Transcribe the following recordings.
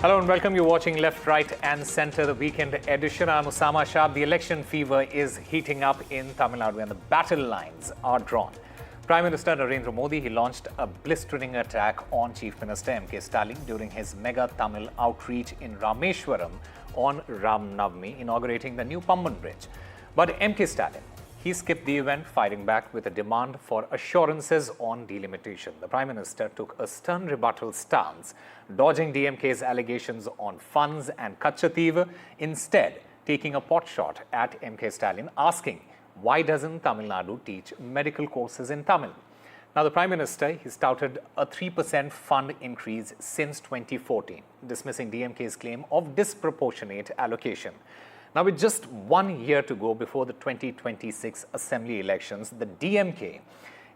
Hello and welcome. You're watching Left, Right and Centre, the weekend edition. I'm Osama Shah. The election fever is heating up in Tamil Nadu and the battle lines are drawn. Prime Minister Narendra Modi, he launched a blistering attack on Chhief Minister MK Stalin during his mega Tamil outreach in Rameswaram on Ram Navami, inaugurating the new Pamban Bridge. But MK Stalin, he skipped the event, fighting back with a demand for assurances on delimitation. The Prime Minister took a stern rebuttal stance, dodging DMK's allegations on funds and Katchatheevu, instead taking a potshot at MK Stalin, asking, why doesn't Tamil Nadu teach medical courses in Tamil? Now, the Prime Minister, he touted a 3% fund increase since 2014, dismissing DMK's claim of disproportionate allocation. Now, with just 1 year to go before the 2026 Assembly elections, the DMK,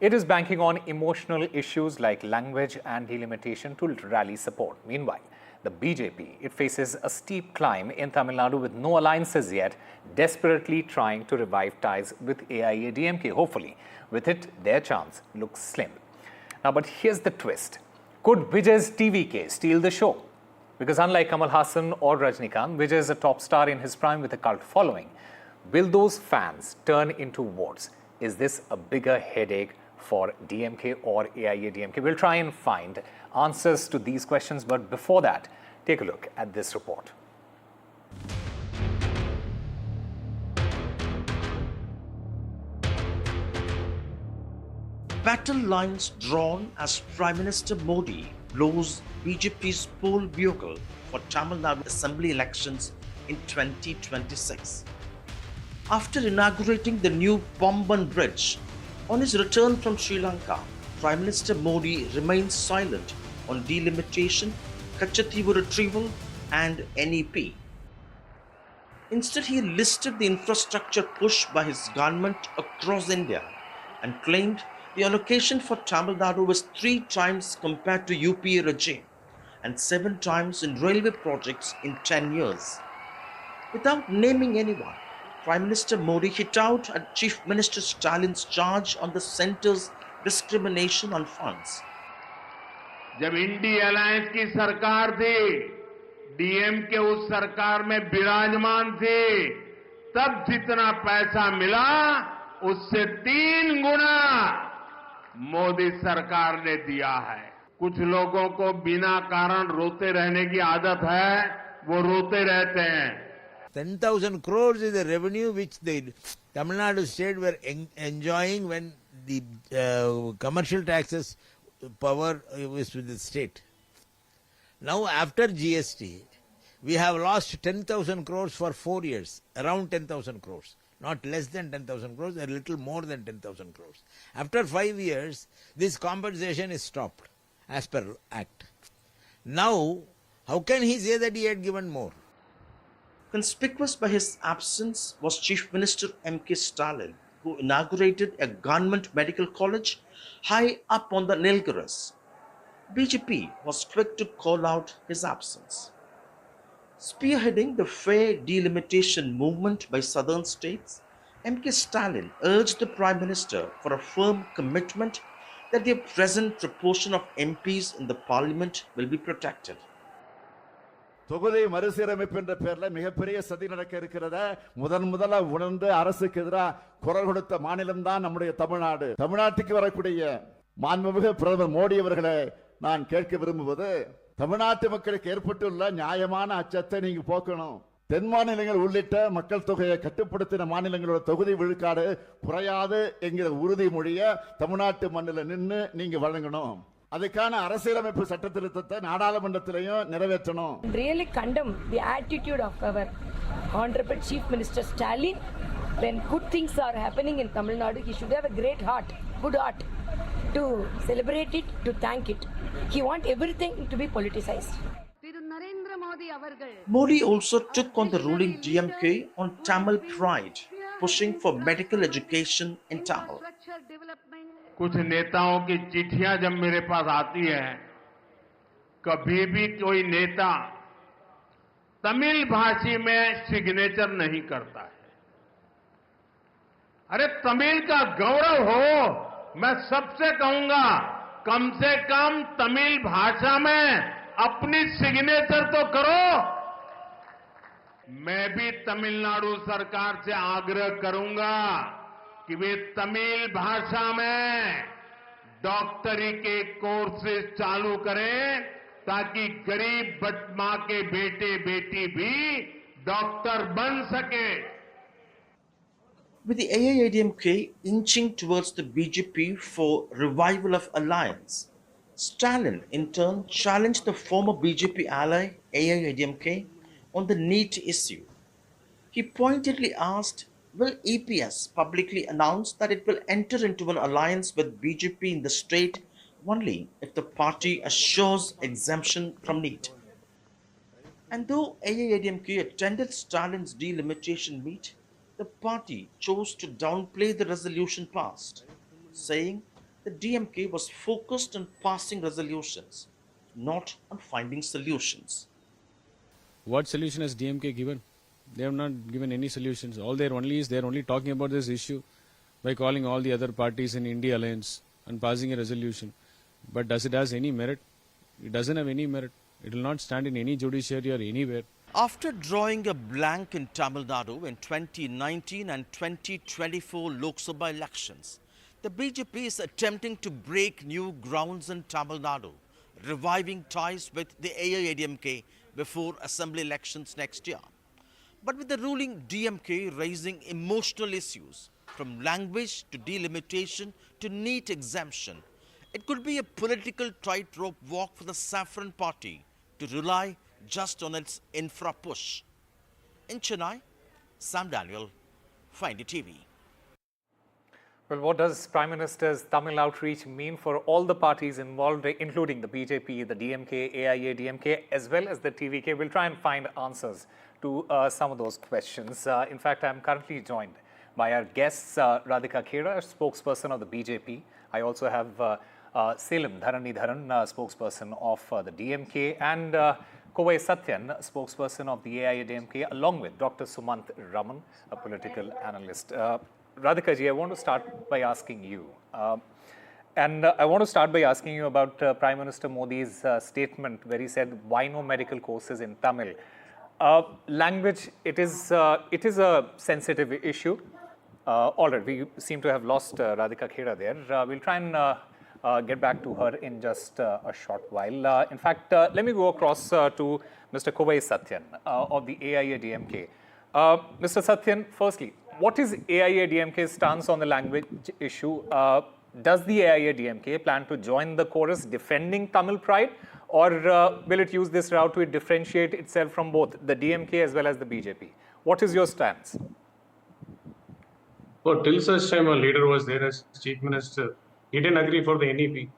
it is banking on emotional issues like language and delimitation to rally support. Meanwhile, the BJP, it faces a steep climb in Tamil Nadu with no alliances yet, desperately trying to revive ties with AIADMK. Hopefully, with it, their chance looks slim. Now, but here's the twist. Could Vijay's TV case steal the show? Because unlike Kamal Haasan or Rajnikant, Vijay is a top star in his prime with a cult following. Will those fans turn into votes? Is this a bigger headache for DMK or AIADMK? We'll try and find answers to these questions, but before that, take a look at this report. Battle lines drawn as Prime Minister Modi blows BJP's poll bugle for Tamil Nadu Assembly elections in 2026. After inaugurating the new Pamban Bridge, on his return from Sri Lanka, Prime Minister Modi remains silent on delimitation, Katchatheevu retrieval and NEP. Instead, he listed the infrastructure push by his government across India and claimed the allocation for Tamil Nadu was 3 times compared to UPA regime and 7 times in railway projects in 10 years. Without naming anyone, Prime Minister Modi hit out at Chhief Minister Stalin's charge on the centre's discrimination on funds. जब INDI alliance की सरकार थी, DMK उस सरकार में विराजमान थे, तब जितना पैसा मिला उससे 3 गुना मोदी सरकार ने दिया है। कुछ लोगों को बिना कारण रोते रहने की आदत है, वो रोते रहते हैं। 10,000 crores is the revenue which the Tamil Nadu state were enjoying when the commercial taxes power was with the state. Now after GST, we have lost 10,000 crores for 4 years, around 10,000 crores. Not less than 10,000 crores, a little more than 10,000 crores. After 5 years, this compensation is stopped as per Act. Now, how can he say that he had given more? Conspicuous by his absence was Chhief Minister MK Stalin, who inaugurated a government medical college high up on the Nilgiris. BJP was quick to call out his absence. Spearheading the fair delimitation movement by southern states, MK Stalin urged the Prime Minister for a firm commitment that the present proportion of MPs in the parliament will be protected. தொகுதி மறுசீரமைப்பு என்ற பெயர்ல மிகப்பெரிய சதி நடக்க இருக்கிறத முதல்ல உணர்ந்து அரசுக்கு எதிராக குரல் கொடுத்த மாநிலம் தான் நம்முடைய தமிழ்நாடு. தமிழ்நாட்டுக்கு வரக்கூடிய மாண்புமிகு பிரதமர் மோடி அவர்களை நான் கேட்க விரும்புவது, தமிழ்நாட்டு மக்களுக்கு ஏற்பட்டுள்ள நியாயமான அச்சத்தை நீங்க போக்கணும். தென் மாநிலங்கள் உள்ளிட்ட மக்கள் தொகையை கட்டுப்படுத்தின மாநிலங்களோட தொகுதி விழுக்காடு குறையாது என்கிற உறுதிமொழியை தமிழ்நாட்டு மண்ணில் நின்று நீங்க வழங்கணும். அதுக்கான அரசியலமைப்பு சட்ட திருத்தத்தை நாடாளுமன்றத்திலையும் நிறைவேற்றணும். Really condemn the attitude of our Honorable Chief Minister Stalin. When good things are happening in Tamil Nadu, he should have a great heart, good heart, to celebrate it, to thank it. He wants everything to be politicized. Modi also took on the ruling DMK on Tamil pride, pushing for medical education in Tamil. कुछ नेताओं की चिट्ठियां जब मेरे पास आती है, कभी भी कोई नेता तमिल भाषी में सिग्नेचर नहीं करता है। अरे तमिल का गौरव हो, मैं सबसे कहूंगा कम से कम तमिल भाषा में अपनी सिग्नेचर तो करो। मैं भी तमिलनाडु सरकार से आग्रह करूंगा कि वे तमिल भाषा में डॉक्टरी के कोर्सेज चालू करें ताकि गरीब मां के बेटे बेटी भी डॉक्टर बन सके। With the AIADMK inching towards the BJP for revival of alliance, Stalin in turn challenged the former BJP ally AIADMK on the NEET issue. He pointedly asked, will EPS publicly announce that it will enter into an alliance with BJP in the state only if the party assures exemption from NEET? And though AIADMK attended Stalin's delimitation meet, the party chose to downplay the resolution passed, saying the DMK was focused on passing resolutions, not on finding solutions. What solution has DMK given? They have not given any solutions. All they're only talking about this issue by calling all the other parties in India Alliance and passing a resolution. But does it has any merit? It doesn't have any merit. It will not stand in any judiciary or anywhere. After drawing a blank in Tamil Nadu in 2019 and 2024 Lok Sabha elections, the BJP is attempting to break new grounds in Tamil Nadu, reviving ties with the AIADMK before assembly elections next year. But with the ruling DMK raising emotional issues from language to delimitation to NEET exemption, it could be a political tightrope walk for the Saffron Party to rely just on its infra push. In Chennai, Sam Daniel, for NDTV. Well, what does Prime Minister's Tamil outreach mean for all the parties involved, including the BJP, the DMK, AIADMK, as well as the TVK? We'll try and find answers to some of those questions. In fact, I'm currently joined by our guests, Radhika Khera, spokesperson of the BJP. I also have Selim Dharanidharan, spokesperson of the DMK, and Kovai Satyan, spokesperson of the AIADMK, along with Dr. Sumant Raman, a political analyst. Radhika ji, I want to start by asking you. I want to start by asking you about Prime Minister Modi's statement where he said, why no medical courses in Tamil? Language, it is a sensitive issue. All right, we seem to have lost Radhika Khera there. We'll try and get back to her in just a short while. In fact, let me go across to Mr. Kovai Satyan of the AIADMK. Mr. Satyan, firstly, what is AIADMK's stance on the language issue? Does the AIADMK plan to join the chorus defending Tamil pride, or will it use this route to differentiate itself from both the DMK as well as the BJP? What is your stance? Well, till such time a leader was there as Chief Minister, he didn't agree for the NEP.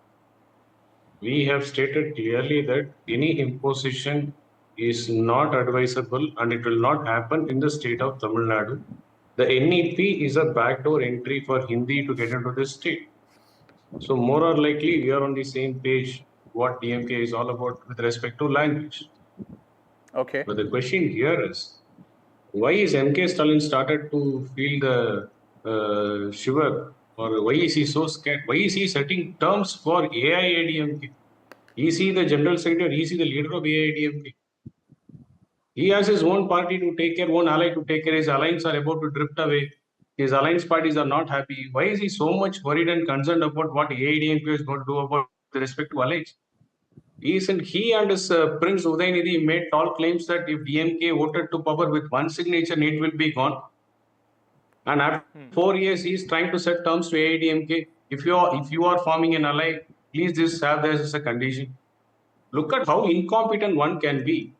We have stated clearly that any imposition is not advisable and it will not happen in the state of Tamil Nadu. The NEP is a backdoor entry for Hindi to get into this state. So more or likely we are on the same page what DMK is all about with respect to language. Okay. But the question here is, why is MK Stalin started to feel the shiver, or why is he so scared? Why is he setting terms for AIADMK? Is he the general secretary? Is he the leader of AIADMK? He has his own party to take care, own ally to take care. His alliance are about to drift away. His alliance parties are not happy. Why is he so much worried and concerned about what AIADMK is going to do about with respect to alliance? He and his Prince Udaynidhi made tall claims that if DMK voted to power with one signature, NEET will be gone. And after 4 years, he is trying to set terms to AIADMK. If you are forming an ally, please just have this as a condition. Look at how incompetent one can be.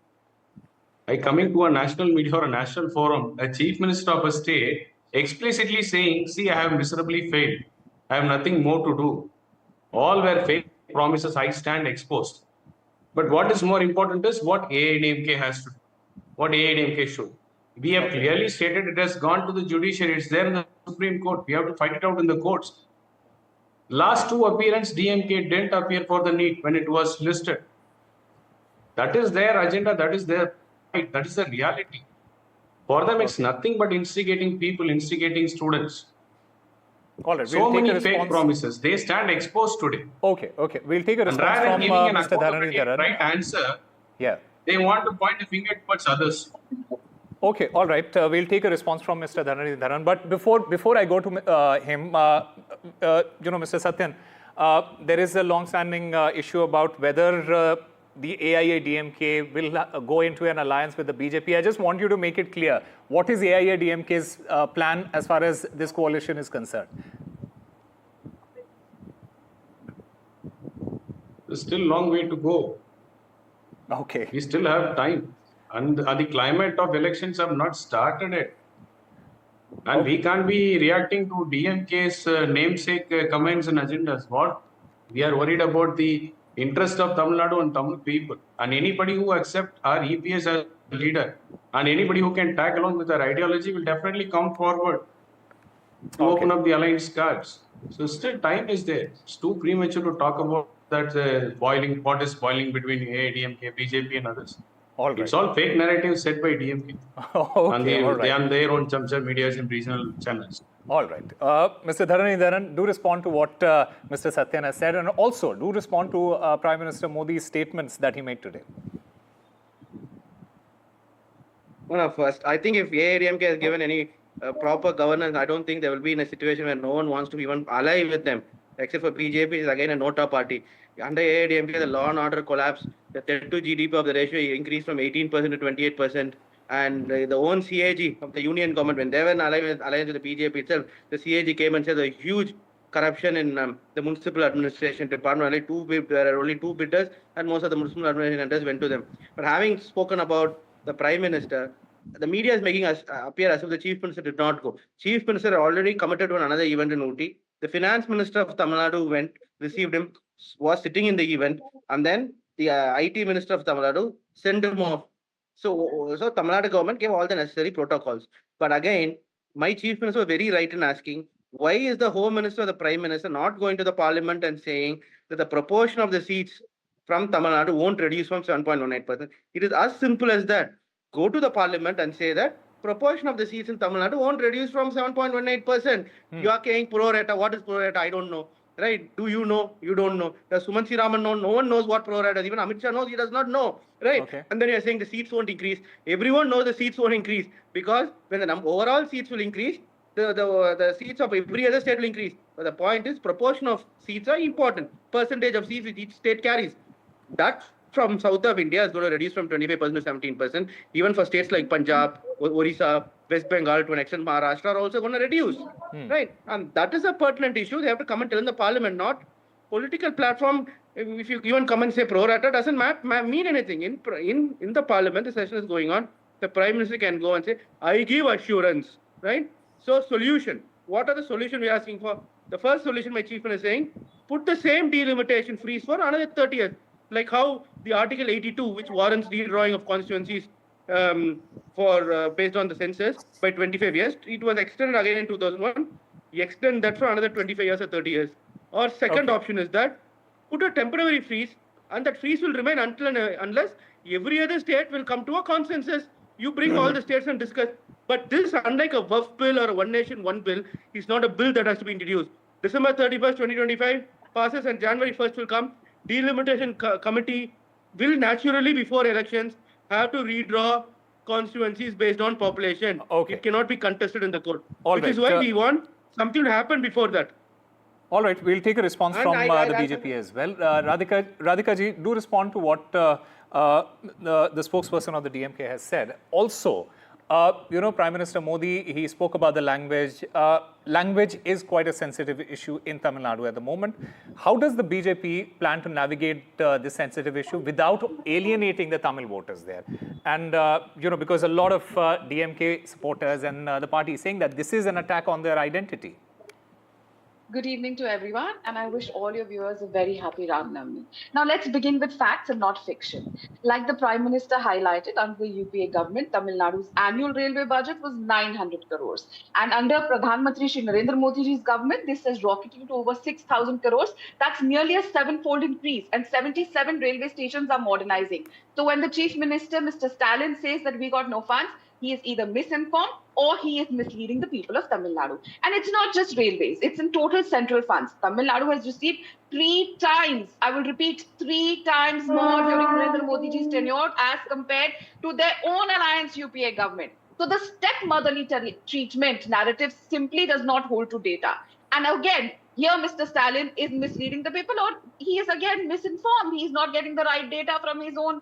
By coming to a national media or a national forum, a chief minister of a state explicitly saying, see, I have miserably failed. I have nothing more to do. All were fake promises. I stand exposed. But what is more important is what AIADMK has to do, what AIADMK should. We have clearly stated it has gone to the judiciary. It's there in the Supreme Court. We have to fight it out in the courts. Last two appearances, DMK didn't appear for the NEET when it was listed. That is their agenda. That is their right. That is the reality. For them, it's nothing but instigating people, instigating students. All right, So we'll take many a fake response. promises. They stand exposed today. Okay. We'll take a And response rather than from giving an Mr. Dhanani appropriate Dharan. right answer, Yeah. they want to point the finger towards others. Okay, all right. We'll take a response from Mr. Dhanani Dharan. But before I go to him, Mr. Satyan, there is a long-standing issue about whether the AIA-DMK will go into an alliance with the BJP. I just want you to make it clear. What is AIA-DMK's plan as far as this coalition is concerned? There's still a long way to go. Okay. We still have time. And the climate of elections have not started yet. And we can't be reacting to DMK's namesake comments and agendas. What? We are worried about the interest of Tamil Nadu and Tamil people. And anybody who accepts our EPS as leader and anybody who can tag along with our ideology will definitely come forward to open up the alliance cards. So still time is there. It's too premature to talk about that pot is boiling between AIDMK, BJP and others. All right. It's all fake narratives set by DMK. Okay, and they, all right. they on their own chamcha medias and regional channels. All right. Mr. Dhanani Dharan, do respond to what Mr. Satyan has said, and also do respond to Prime Minister Modi's statements that he made today. Well, first, I think if AIDMK has given any proper governance, I don't think they will be in a situation where no one wants to even ally with them, except for BJP is again a Nota party. Under AIDMK, the law and order collapsed. The debt to GDP of the ratio increased from 18% to 28%. And the own CAG of the union government, when they were in alliance with the BJP itself, the CAG came and said a huge corruption in the municipal administration department. There are only two bidders, and most of the municipal administration tenders went to them. But having spoken about the Prime Minister, the media is making us appear as if the Chief Minister did not go. Chief Minister already committed to another event in Ooty. The Finance Minister of Tamil Nadu went, received him, was sitting in the event, and then the IT Minister of Tamil Nadu sent him off. So Tamil Nadu government gave all the necessary protocols. But again, my Chief Minister was very right in asking, why is the Home Minister or the Prime Minister not going to the Parliament and saying that the proportion of the seats from Tamil Nadu won't reduce from 7.18%? It is as simple as that. Go to the Parliament and say that proportion of the seats in Tamil Nadu won't reduce from 7.18%. You are saying pro rata. What is pro rata? I don't know. Right? Do you know? You don't know. Does Sumant Siraman know? No one knows what pro rata is. Even Amit Shah knows, he does not know. Right? Okay. And then you are saying the seats won't increase. Everyone knows the seats won't increase because when the overall seats will increase, the seats of every other state will increase. But the point is, proportion of seats are important. Percentage of seats which each state carries. That from south of India is going to reduce from 25% to 17%. Even for states like Punjab, Orissa, West Bengal, to an extent Maharashtra are also going to reduce. Right? And that is a pertinent issue. They have to come and tell in the Parliament, not political platform. If you even come and say pro rata, doesn't mean anything. In the Parliament, the session is going on. The Prime Minister can go and say, I give assurance. Right? So solution. What are the solutions we are asking for? The first solution my Chief Minister is saying, put the same delimitation freeze for another 30 years. Like how the Article 82, which warrants redrawing of constituencies based on the census by 25 years, it was extended again in 2001. You extend that for another 25 years or 30 years. Or second option is that put a temporary freeze, and that freeze will remain until and unless every other state will come to a consensus. You bring all the states and discuss. But this, unlike a WAF bill or a One Nation, One Bill, is not a bill that has to be introduced. December 31st, 2025 passes and January 1st will come. Delimitation committee will naturally, before elections, have to redraw constituencies based on population. Okay. It cannot be contested in the court. All which right. is why we want something to happen before that. All right, we'll take a response And from the I BJP as well. Radhika ji, do respond to what the spokesperson of the DMK has said. Also, Prime Minister Modi, he spoke about the language. Language is quite a sensitive issue in Tamil Nadu at the moment. How does the BJP plan to navigate this sensitive issue without alienating the Tamil voters there? And, because a lot of DMK supporters and the party is saying that this is an attack on their identity. Good evening to everyone, and I wish all your viewers a very happy Ram Navami. Now, let's begin with facts and not fiction. Like the Prime Minister highlighted, under the UPA government, Tamil Nadu's annual railway budget was 900 crores. And under Pradhan Mantri Shri Narendra Modi's government, this has rocketed to over 6,000 crores. That's nearly a seven-fold increase, and 77 railway stations are modernizing. So when the Chief Minister, Mr. Stalin, says that we got no funds, he is either misinformed or he is misleading the people of Tamil Nadu. And it's not just railways, it's in total central funds. Tamil Nadu has received 3 times, I will repeat, 3 times more during Narendra Modi's tenure as compared to their own alliance UPA government. So the stepmotherly treatment narrative simply does not hold to data. And again, here Mr. Stalin is misleading the people, or he is again misinformed. He is not getting the right data from his own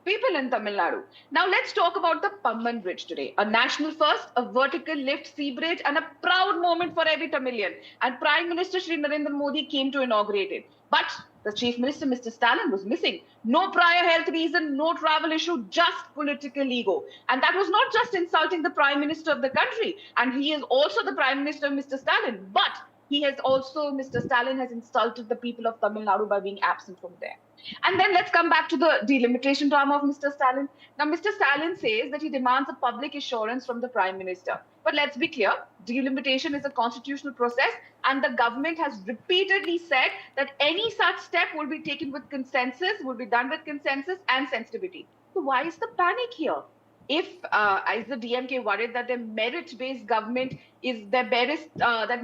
people in Tamil Nadu. Now let's talk about the Pamban Bridge today. A national first, a vertical lift sea bridge, and a proud moment for every Tamilian. And Prime Minister Shri Narendra Modi came to inaugurate it. But the Chief Minister, Mr. Stalin, was missing. No prior health reason, no travel issue, just political ego. And that was not just insulting the Prime Minister of the country. And he is also the Prime Minister, Mr. Stalin. But he has also, Mr. Stalin has insulted the people of Tamil Nadu by being absent from there. And then let's come back to the delimitation drama of Mr. Stalin. Now, Mr. Stalin says that he demands a public assurance from the Prime Minister. But let's be clear, delimitation is a constitutional process, and the government has repeatedly said that any such step will be taken with consensus, will be done with consensus and sensitivity. So why is the panic here? If is the DMK worried that their merit-based government is that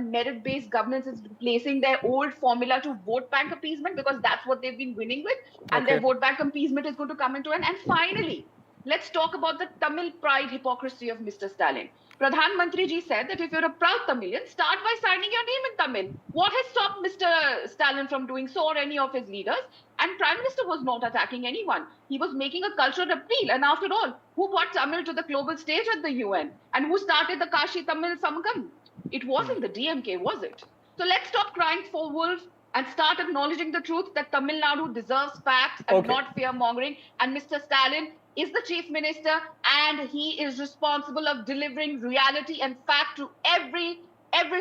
merit-based governance is replacing their old formula to vote bank appeasement, because that's what they've been winning with, and their vote bank appeasement is going to come into an end. And finally, let's talk about the Tamil pride hypocrisy of Mr. Stalin. Pradhan Mantri ji said that if you're a proud Tamilian, start by signing your name in Tamil. What has stopped Mr. Stalin from doing so, or any of his leaders? And Prime Minister was not attacking anyone. He was making a cultural appeal. And after all, who brought Tamil to the global stage at the UN? And who started the Kashi Tamil Samagam? It wasn't the DMK, was it? So let's stop crying for wolves and start acknowledging the truth that Tamil Nadu deserves facts and not fear-mongering. And Mr. Stalin is the Chief Minister, and he is responsible of delivering reality and fact to every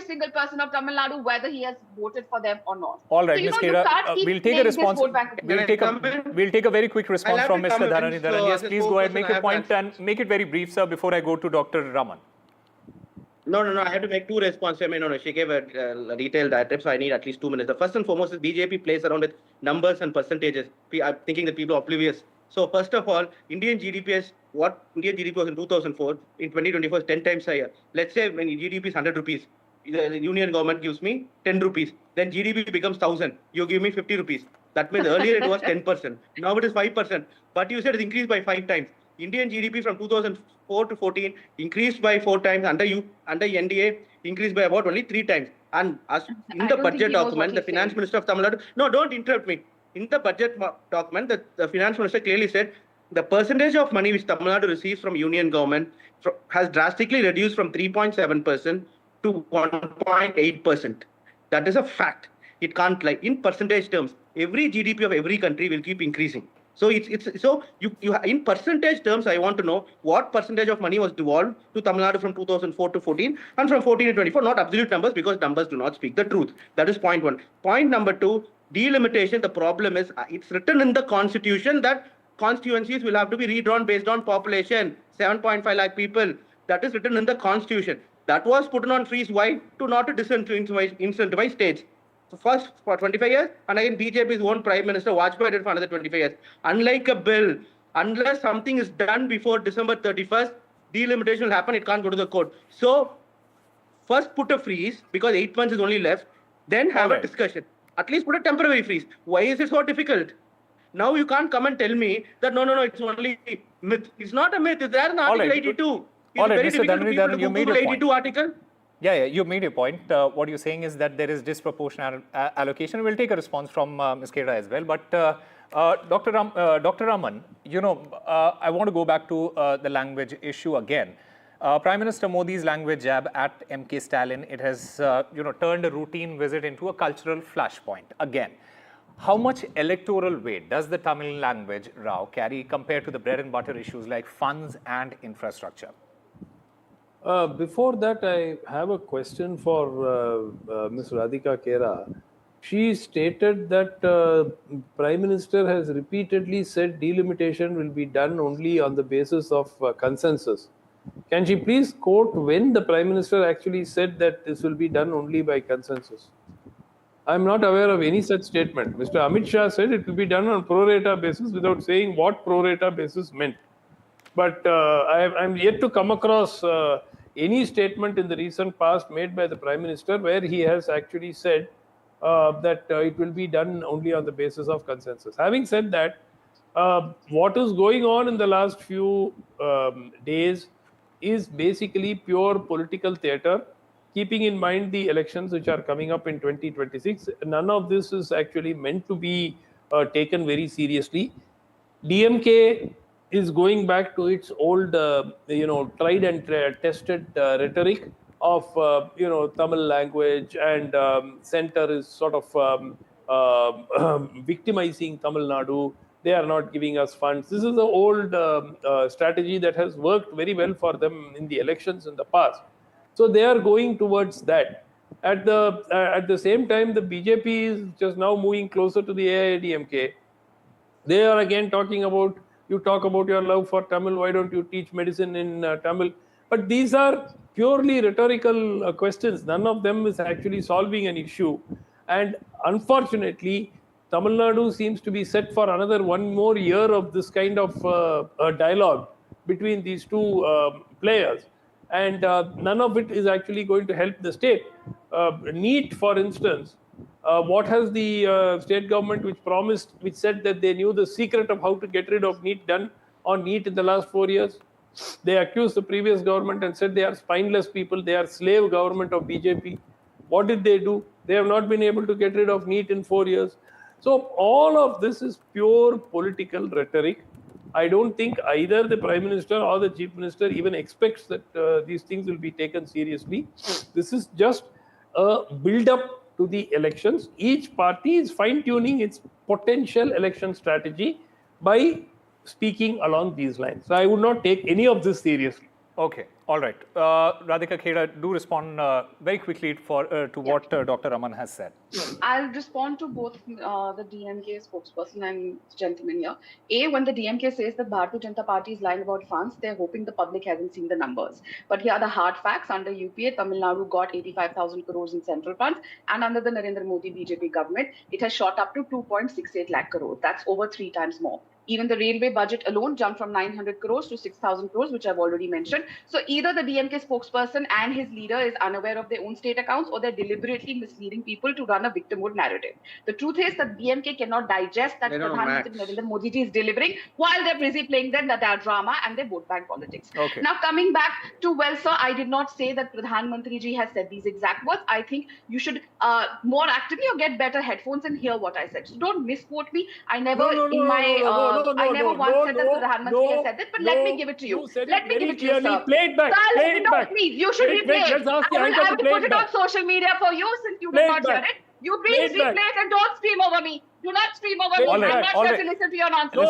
single person of Tamil Nadu, whether he has voted for them or not. All right, so, Ms. Kera, we'll take a response. We'll take a very quick response from Mr. Dharanidharan. Yes, please go ahead, make your point and make it very brief, sir, before I go to Dr. Raman. No, I have to make 2 responses. She gave a detailed diatribe, so I need at least 2 minutes. The first and foremost is BJP plays around with numbers and percentages. I'm thinking that people are oblivious. So first of all, Indian GDP is what Indian GDP was in 2004. In 2024 is 10 times higher. Let's say when GDP is 100 rupees, the union government gives me 10 rupees. Then GDP becomes 1,000. You give me 50 rupees. That means earlier it was 10%. Now it is 5%. But you said it's increased by 5 times. Indian GDP from 2004 to 14 increased by 4 times. Under NDA increased by about only 3 times. And as in the budget document, the Finance Minister of Tamil Nadu, no, don't interrupt me. In the budget document, the Finance Minister clearly said the percentage of money which Tamil Nadu receives from union government has drastically reduced from 3.7% to 1.8%. That is a fact. It can't lie. In percentage terms, every GDP of every country will keep increasing. So you in percentage terms, I want to know what percentage of money was devolved to Tamil Nadu from 2004 to 14 and from 14 to 24, not absolute numbers, because numbers do not speak the truth. That is point 1. Point number 2, delimitation. The problem is it's written in the constitution that constituencies will have to be redrawn based on population, 7.5 lakh people. That is written in the constitution. That was put on freeze. Why? Not to disincentivize states. So first for 25 years, and again BJP's own Prime Minister Vajpayee did for another 25 years. Unlike a bill, unless something is done before December 31st, delimitation will happen. It can't go to the court. So first put a freeze, because 8 months is only left. Then have a discussion. At least put a temporary freeze. Why is it so difficult? Now you can't come and tell me that no, it's only myth. It's not a myth. It's there in Article 82. It's very difficult for people to Google 82 article. Yeah, you made a point. What you're saying is that there is disproportionate allocation. We'll take a response from Ms. Kera as well. But Dr. Raman, I want to go back to the language issue again. Prime Minister Modi's language jab at MK Stalin, it has turned a routine visit into a cultural flashpoint again. How much electoral weight does the Tamil language row carry compared to the bread and butter issues like funds and infrastructure? Before that, I have a question for Ms. Radhika Kera. She stated that Prime Minister has repeatedly said delimitation will be done only on the basis of consensus. Can she please quote when the Prime Minister actually said that this will be done only by consensus? I'm not aware of any such statement. Mr. Amit Shah said it will be done on pro rata basis without saying what pro rata basis meant. But I'm yet to come across any statement in the recent past made by the Prime Minister where he has actually said that it will be done only on the basis of consensus. Having said that, what is going on in the last few days is basically pure political theatre, keeping in mind the elections which are coming up in 2026. None of this is actually meant to be taken very seriously. DMK is going back to its old, tried and tested rhetoric of, Tamil language, and center is sort of victimizing Tamil Nadu. They are not giving us funds. This is the old strategy that has worked very well for them in the elections in the past. So they are going towards that. At the same time, the BJP is just now moving closer to the AIADMK. They are again talking about, you talk about your love for Tamil, why don't you teach medicine in Tamil? But these are purely rhetorical questions. None of them is actually solving an issue. And unfortunately, Tamil Nadu seems to be set for another one more year of this kind of dialogue between these two players. And none of it is actually going to help the state. NEET, for instance, what has the state government which said that they knew the secret of how to get rid of NEET done on NEET in the last 4 years? They accused the previous government and said they are spineless people, they are slave government of BJP. What did they do? They have not been able to get rid of NEET in 4 years. So all of this is pure political rhetoric. I don't think either the Prime Minister or the Chief Minister even expects that these things will be taken seriously. This is just a build-up to the elections. Each party is fine-tuning its potential election strategy by speaking along these lines. So I would not take any of this seriously. Okay, all right. Radhika Khera, do respond very quickly to what Dr. Raman has said. I'll respond to both the DMK spokesperson and gentleman here. A, when the DMK says that Bharatiya Janata Party is lying about funds, they're hoping the public hasn't seen the numbers. But here are the hard facts. Under UPA, Tamil Nadu got 85,000 crores in central funds, and under the Narendra Modi BJP government, it has shot up to 2.68 lakh crores. That's over 3 times more. Even the railway budget alone jumped from 900 crores to 6,000 crores, which I've already mentioned. So either the DMK spokesperson and his leader is unaware of their own state accounts, or they're deliberately misleading people to run a victimhood narrative. The truth is that DMK cannot digest that Pradhan Mantri Narendra Modi ji is delivering while they're busy playing their drama and their vote bank politics. Okay. Now coming back to, well, sir, I did not say that Pradhan Mantri ji has said these exact words. I think you should more actively or get better headphones and hear what I said. So don't misquote me. I never I never once said that Pradhan Mantri has said this, but let me give it to you. Let me give it to you, sir. Play it back. Sir, let it back. Please, you should replay it. I will put it on social media for you since you did not hear it. You please replay it and don't scream over me. Do not scream over me. I'm not here to listen to your nonsense.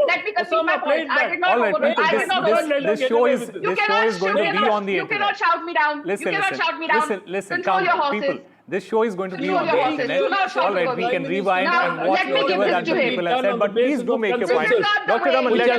Let me complete my point. I did not overrule. This show is going to be on the internet. You cannot shout me down. You cannot shout me down. Listen, control your horses. people. This show is going to be on the internet. All right, we can rewind and watch whatever that people have said, but please do make a point. Dr. Raman, let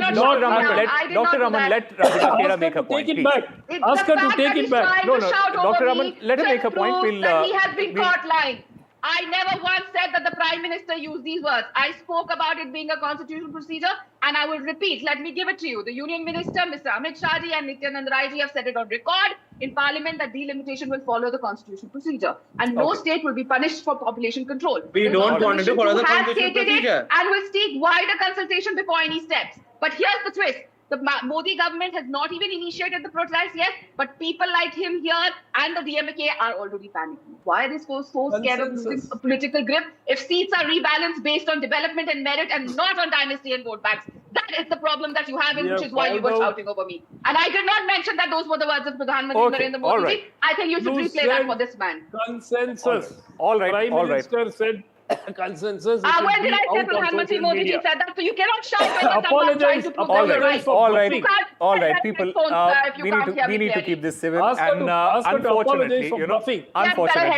Radhika Khera make a point. Take it back. Ask her to take it back. No, Dr. Raman, let him make a point. He has been caught lying. I never once said that the Prime Minister used these words. I spoke about it being a constitutional procedure, and I will repeat. Let me give it to you. The Union Minister, Mr. Amit Shah ji and Nityanand Rai ji have said it on record in Parliament that delimitation will follow the constitutional procedure, and no state will be punished for population control. We don't want to follow the constitutional procedure. And will seek wider consultation before any steps. But here's the twist. The Modi government has not even initiated the protest yet, but people like him here and the DMK are already panicking. Why are they so scared of losing a political grip? If seats are rebalanced based on development and merit and not on dynasty and vote banks, that is the problem that you have, which is why you were shouting over me. And I did not mention that those were the words of Pradhan Mantri Narendra Modi. Right. I think you should replay that for this man. Consensus. All right. Prime Minister said consensus. When did I say Pradhan Mantri Modi ji said that? So you cannot shout when you're trying to prove right. All right, people. We need to keep this civil. And unfortunately,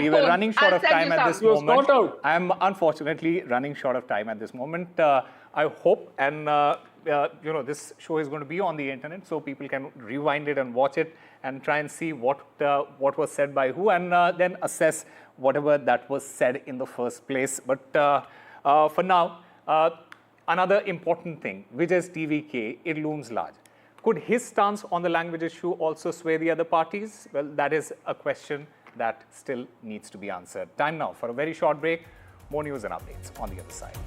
we're running short of time at this moment. I'm unfortunately running short of time at this moment. I hope, and this show is going to be on the internet, so people can rewind it and watch it and try and see what was said by who, and then assess whatever that was said in the first place. But for now, another important thing, Vijay's TVK, it looms large. Could his stance on the language issue also sway the other parties? Well, that is a question that still needs to be answered. Time now for a very short break. More news and updates on the other side.